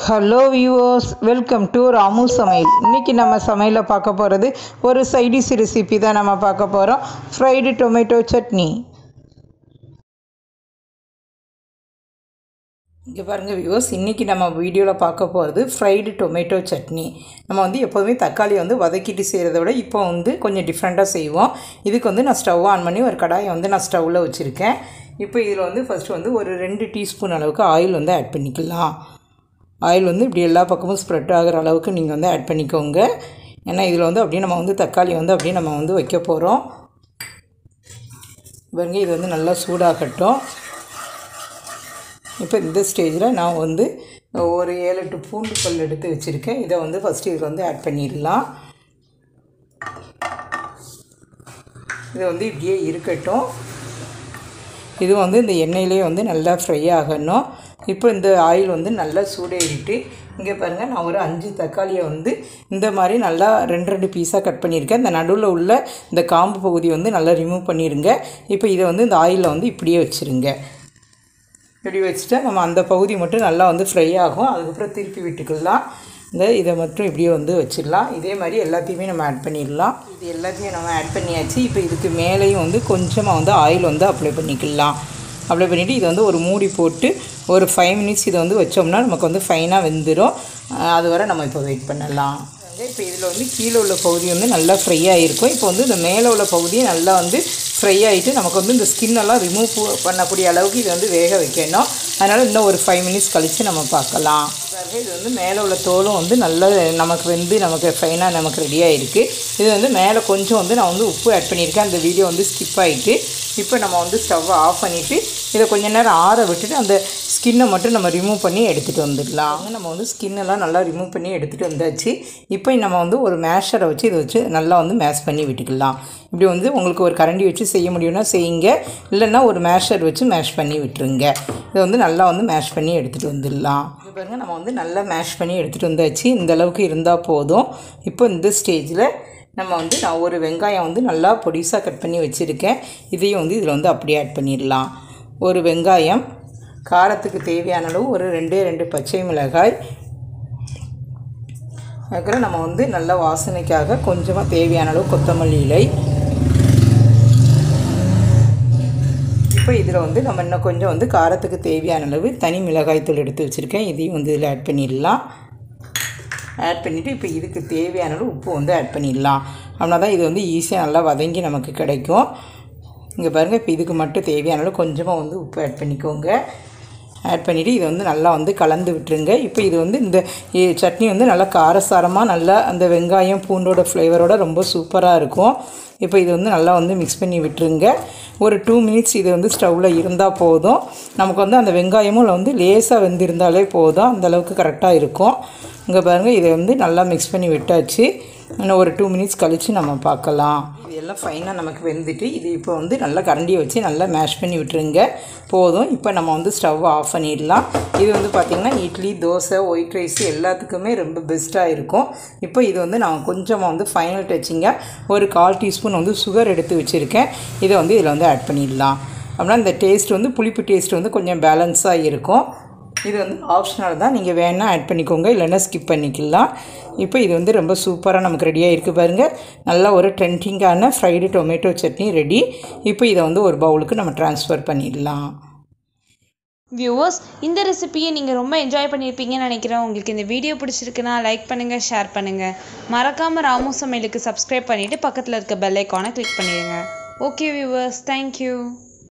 Hello viewers, welcome to Ramu சமையல். இன்றைக்கி நம்ம சமையலில் பார்க்க போகிறது ஒரு சைடிஷ் ரெசிபி தான் நம்ம பார்க்க போகிறோம். Fried tomato chutney. இங்கே பாருங்கள் வியூவர்ஸ், இன்றைக்கி நம்ம வீடியோவில் பார்க்க போகிறது ஃப்ரைடு டொமேட்டோ சட்னி. நம்ம எப்போதுமே தக்காளி வதக்கிட்டு செய்கிறத விட இப்போ கொஞ்சம் டிஃப்ரெண்ட்டாக செய்வோம். இதுக்கு நான் ஸ்டவ் ஆன் பண்ணி ஒரு கடாயை நான் ஸ்டவ்வில் வச்சுருக்கேன். இப்போ இதில் ஃபஸ்ட்டு ஒரு 2 டீஸ்பூன் அளவுக்கு ஆயில் ஆட் பண்ணிக்கலாம். ஆயில் இப்படி எல்லா பக்கமும் ஸ்ப்ரெட் ஆகிற அளவுக்கு நீங்கள் ஆட் பண்ணிக்கோங்க. ஏன்னா இதில் அப்படியே நம்ம தக்காளி அப்படியே நம்ம வைக்க போகிறோம். பாருங்க, இது நல்லா சூடாகட்டும். இப்போ இந்த ஸ்டேஜில் நான் ஒரு 7-8 பூண்டு பல் எடுத்து வச்சுருக்கேன். இதை ஃபஸ்ட்டு இதில் ஆட் பண்ணிடலாம். இது இப்படியே இருக்கட்டும். இது இந்த எண்ணெயிலே நல்லா ஃப்ரை ஆகணும். இப்போ இந்த ஆயில் நல்லா சூடேறிட்டு, இங்கே பாருங்கள், நான் ஒரு 5 தக்காளியை இந்த மாதிரி நல்லா 2 பீஸாக கட் பண்ணியிருக்கேன். இந்த நடுவில் உள்ள இந்த காம்பு பகுதி நல்லா ரிமூவ் பண்ணிடுங்க. இப்போ இதை இந்த ஆயிலில் இப்படியே வச்சுருங்க. இப்படி வச்சுட்டா நம்ம அந்த பகுதி மட்டும் நல்லா ஃப்ரை ஆகும். அதுக்கப்புறம் திருப்பி விட்டுக்கலாம். இதை மட்டும் இப்படியே வச்சிடலாம். இதே மாதிரி எல்லாத்தையுமே நம்ம ஆட் பண்ணிடலாம். இது எல்லாத்தையும் நம்ம ஆட் பண்ணியாச்சு. இப்போ இதுக்கு மேலேயும் கொஞ்சமாக ஆயில் அப்ளை பண்ணிக்கலாம். அப்ளை பண்ணிவிட்டு இதை ஒரு மூடி போட்டு ஒரு 5 மினிட்ஸ் இதை வச்சோம்னா நமக்கு ஃபைனாக வெந்துடும். அது வரை நம்ம இப்போ வெயிட் பண்ணலாம். இப்போ இதில் கீழே உள்ள பகுதி நல்லா ஃப்ரை ஆகிருக்கும். இப்போ இந்த மேலே உள்ள பகுதியை நல்லா ஃப்ரை ஆகிட்டு நமக்கு இந்த ஸ்கின்னெல்லாம் ரிமூவ் பண்ணக்கூடிய அளவுக்கு இதை வேக வைக்கணும். அதனால் இன்னும் ஒரு 5 மினிட்ஸ் கழித்து நம்ம பார்க்கலாம். இது மேலே உள்ள தோலும் நல்லா நமக்கு நமக்கு ஃபைனாக நமக்கு ரெடியாக இருக்குது. இது மேலே கொஞ்சம் நான் உப்பு ஆட் பண்ணியிருக்கேன். அந்த வீடியோ ஸ்கிப் ஆகிட்டு. இப்போ நம்ம ஸ்டவ்வை ஆஃப் பண்ணிவிட்டு இதை கொஞ்சம் நேரம் ஆற விட்டுட்டு அந்த ஸ்கின்னை மட்டும் நம்ம ரிமூவ் பண்ணி எடுத்துகிட்டு வந்துடலாம். நம்ம ஸ்கின்னெல்லாம் நல்லா ரிமூவ் பண்ணி எடுத்துகிட்டு வந்தாச்சு. இப்போ நம்ம ஒரு மேஷரை வச்சு இதை வச்சு நல்லா மேஷ் பண்ணி விட்டுக்கலாம். இப்படி உங்களுக்கு ஒரு கரண்டி வச்சு செய்ய முடியும்னா செய்யுங்க, இல்லைன்னா ஒரு மேஷர் வச்சு மேஷ் பண்ணி விட்டுருங்க. இதை நல்லா மேஷ் பண்ணி எடுத்துகிட்டு வந்துடலாம். இது பாருங்கள், நம்ம நல்லா மேஷ் பண்ணி எடுத்துகிட்டு வந்தாச்சு. இந்த அளவுக்கு இருந்தால் போதும். இப்போ இந்த ஸ்டேஜில் நம்ம நான் ஒரு வெங்காயம் நல்லா பொடிசாக கட் பண்ணி வச்சுருக்கேன். இதையும் இதில் அப்படியே ஆட் பண்ணிடலாம். ஒரு வெங்காயம், காரத்துக்கு தேவையான அளவு ஒரு 2 பச்சை மிளகாய், அதுக்கப்புறம் நம்ம நல்ல வாசனைக்காக கொஞ்சமாக தேவையான அளவு கொத்தமல்லி இலை. இப்போ இதில் நம்ம இன்னும் கொஞ்சம் காரத்துக்கு தேவையான அளவு தனி மிளகாய் தூள் எடுத்து வச்சுருக்கேன். இதையும் இதில் ஆட் பண்ணிடலாம். ஆட் பண்ணிவிட்டு இப்போ இதுக்கு தேவையான அளவு உப்பு ஆட் பண்ணிடலாம். அப்படின்னா தான் இது ஈஸியாக நல்லா வதங்கி நமக்கு கிடைக்கும். இங்கே பாருங்கள், இப்போ இதுக்கு மட்டும் தேவையான அளவு கொஞ்சமாக உப்பு ஆட் பண்ணிக்கோங்க. ஆட் பண்ணிவிட்டு இதை நல்லா கலந்து விட்டுருங்க. இப்போ இது இந்த சட்னி நல்லா காரசாரமாக நல்லா அந்த வெங்காயம் பூண்டோட ஃப்ளேவரோட ரொம்ப சூப்பராக இருக்கும். இப்போ இது நல்லா மிக்ஸ் பண்ணி விட்டுருங்க. ஒரு 2 மினிட்ஸ் இது ஸ்டவ்வில் இருந்தால் போதும். நமக்கு அந்த வெங்காயமும் லேசாக வெந்திருந்தாலே போதும். அந்தளவுக்கு கரெக்டாக இருக்கும். இங்கே பாருங்கள், இதை நல்லா மிக்ஸ் பண்ணி விட்டாச்சு. இன்னும் ஒரு 2 மினிட்ஸ் கழித்து நம்ம பார்க்கலாம். இது எல்லாம் ஃபைனாக நமக்கு வெந்துட்டு இது இப்போ நல்லா கரண்டியை வச்சு நல்லா மேஷ் பண்ணி விட்டுருங்க. போதும். இப்போ நம்ம ஸ்டவ் ஆஃப் பண்ணிடலாம். இது பார்த்திங்கன்னா இட்லி, தோசை, ஒயிட் ரைஸ் எல்லாத்துக்குமே ரொம்ப பெஸ்ட்டாக இருக்கும். இப்போ இது நான் கொஞ்சமாக ஃபைனல் டச்சிங்காக ஒரு 1/4 டீஸ்பூன் சுகர் எடுத்து வச்சுருக்கேன். இதை இதில் ஆட் பண்ணிடலாம். அப்படின்னா இந்த டேஸ்ட் புளிப்பு டேஸ்ட் கொஞ்சம் பேலன்ஸாக இருக்கும். இது ஆப்ஷனல் தான், நீங்கள் வேணால் ஆட் பண்ணிக்கோங்க, இல்லைன்னா ஸ்கிப் பண்ணிக்கலாம். இப்போ இது ரொம்ப சூப்பராக நமக்கு ரெடியாக இருக்குது பாருங்கள். நல்லா ஒரு ட்ரெண்டிங்கான ஃப்ரைடு டொமேட்டோ சட்னி ரெடி. இப்போ இதை ஒரு பவுலுக்கு நம்ம ட்ரான்ஸ்ஃபர் பண்ணிடலாம். வியூவர்ஸ், இந்த ரெசிபியை நீங்கள் ரொம்ப என்ஜாய் பண்ணியிருப்பீங்கன்னு நினைக்கிறேன். உங்களுக்கு இந்த வீடியோ பிடிச்சிருக்குன்னா லைக் பண்ணுங்கள், ஷேர் பண்ணுங்கள். மறக்காமல் ராமு சமையலுக்கு சப்ஸ்கிரைப் பண்ணிவிட்டு பக்கத்தில் இருக்க பெல் ஐக்கானை கிளிக் பண்ணிடுங்க. Okay viewers, thank you.